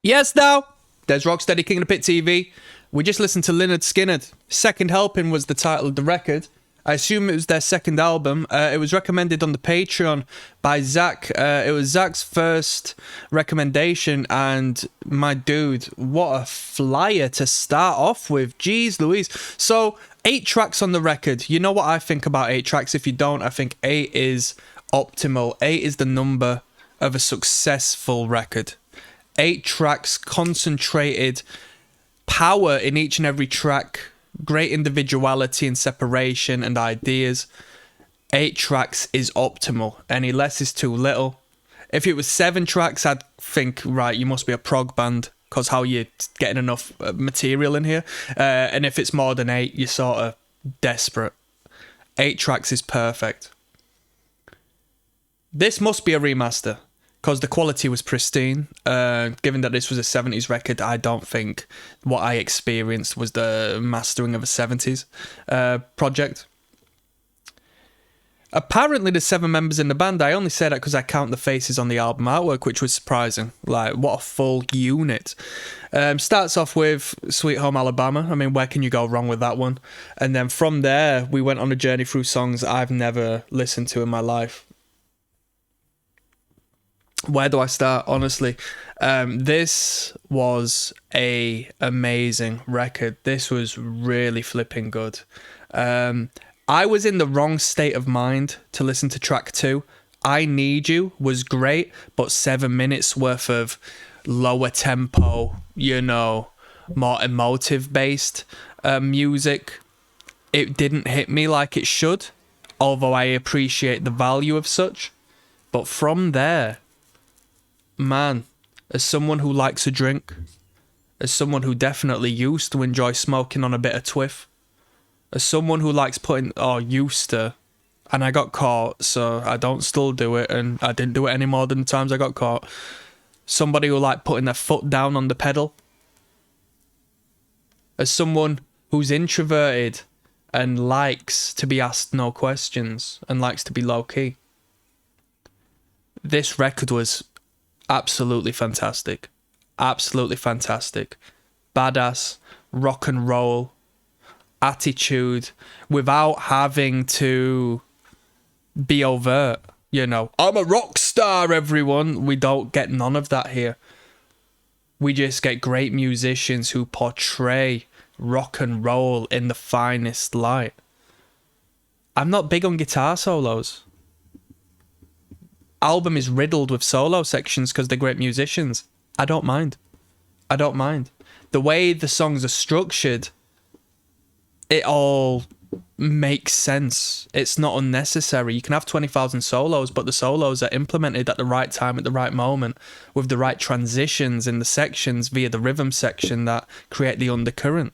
Yes, now. There's Rocksteady King of the Pit TV. We just listened to Lynyrd Skynyrd. Second Helping was the title of the record. I assume it was their second album. It was recommended on the Patreon by Zach. It was Zach's first recommendation, and my dude, what a flyer to start off with. Jeez Louise. So, 8 tracks on the record. You know what I think about 8 tracks? If you don't, I think 8 is optimal. 8 is the number of a successful record. 8 tracks, concentrated power in each and every track, great individuality and separation and ideas. 8 tracks is optimal. Any less is too little. If it was 7 tracks, I'd think, right, you must be a prog band, because how you getting enough material in here? And if it's more than 8, you're sort of desperate. 8 tracks is perfect. This must be a remaster, because the quality was pristine. Given that this was a 70s record, I don't think what I experienced was the mastering of a 70s project. Apparently there's 7 members in the band. I only say that because I count the faces on the album artwork, which was surprising. Like, what a full unit. Starts off with Sweet Home Alabama. I mean, where can you go wrong with that one? And then from there, we went on a journey through songs I've never listened to in my life. Where do I start? Honestly, this was a amazing record. This was really flipping good. I was in the wrong state of mind to listen to track 2. I Need You was great, but 7 minutes worth of lower tempo, more emotive based music. It didn't hit me like it should, although I appreciate the value of such. But from there, man, as someone who likes a drink, as someone who definitely used to enjoy smoking on a bit of twiff, as someone who likes used to, and I got caught, so I don't still do it, and I didn't do it any more than the times I got caught. Somebody who liked putting their foot down on the pedal. As someone who's introverted and likes to be asked no questions and likes to be low-key. This record was absolutely fantastic. Absolutely fantastic. Badass, rock and roll, attitude, without having to be overt. I'm a rock star, everyone. We don't get none of that here. We just get great musicians who portray rock and roll in the finest light. I'm not big on guitar solos. Album is riddled with solo sections because they're great musicians. I don't mind. The way the songs are structured, it all makes sense. It's not unnecessary. You can have 20,000 solos, but the solos are implemented at the right time, at the right moment, with the right transitions in the sections via the rhythm section that create the undercurrent.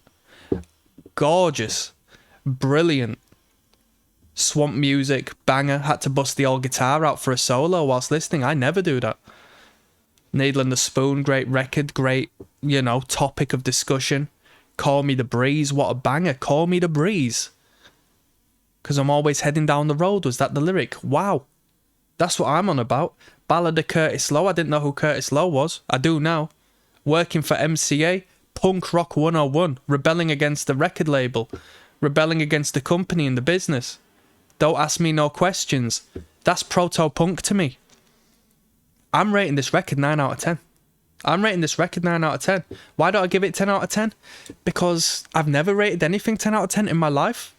Gorgeous. Brilliant. Swamp music, banger. Had to bust the old guitar out for a solo whilst listening. I never do that. Needle and the Spoon, great record, great, topic of discussion. Call Me the Breeze, what a banger. Call Me the Breeze. Because I'm always heading down the road, was that the lyric? Wow. That's what I'm on about. Ballad of Curtis Lowe, I didn't know who Curtis Lowe was. I do now. Working for MCA, Punk Rock 101, rebelling against the record label, rebelling against the company and the business. Don't ask me no questions. That's proto-punk to me. I'm rating this record 9 out of 10. Why don't I give it 10 out of 10? Because I've never rated anything 10 out of 10 in my life.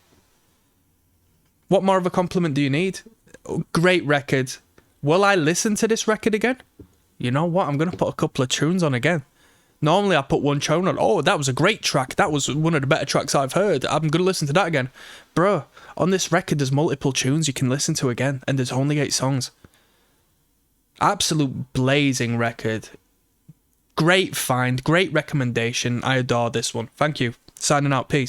What more of a compliment do you need? Great record. Will I listen to this record again? You know what? I'm going to put a couple of tunes on again. Normally I put one tune on. Oh, that was a great track. That was one of the better tracks I've heard. I'm going to listen to that again. Bruh, on this record there's multiple tunes you can listen to again, and there's only 8 songs. Absolute blazing record. Great find, great recommendation. I adore this one. Thank you. Signing out. Peace.